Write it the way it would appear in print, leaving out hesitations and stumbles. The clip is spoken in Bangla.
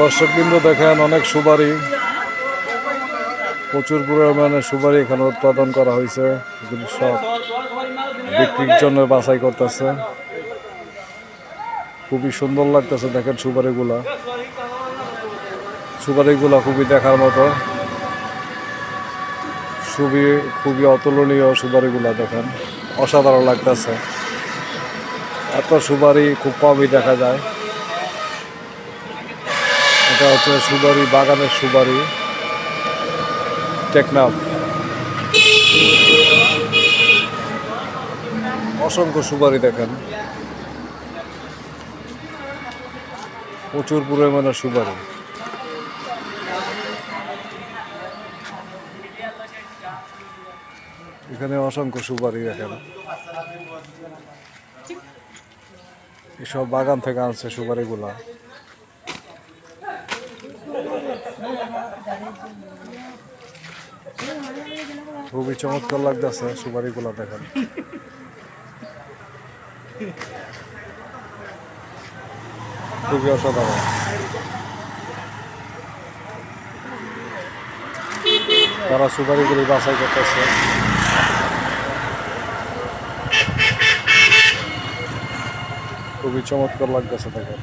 দর্শকবৃন্দ দেখেন অনেক সুপারি, প্রচুর পরিমাণে সুপারি এখানে উৎপাদন করা হয়েছে। এগুলি সব বিক্রির জন্য বাছাই করতেছে। খুবই সুন্দর লাগতেছে দেখেন সুপারিগুলা খুবই দেখার মতো, খুবই অতুলনীয়। সুপারিগুলা দেখেন অসাধারণ লাগতেছে। এত সুপারি খুব কমই দেখা যায়। এটা হচ্ছে সুপারি বাগানের সুপারি, টেকনাফ। অসংখ্য সুপারি দেখেন, প্রচুর পরিমাণে সুপারি। এখানে অসংখ্য সুপারি দেখেন, এসব বাগান থেকে আনছে সুপারিগুলা। খুবই চমৎকার লাগতেছে সুপারিগুলা দেখেন। খুবই অসাধারণ। তারা সুপারিগুলি বাছাই করতেছে। খুবই চমৎকার লাগতেছে দেখেন।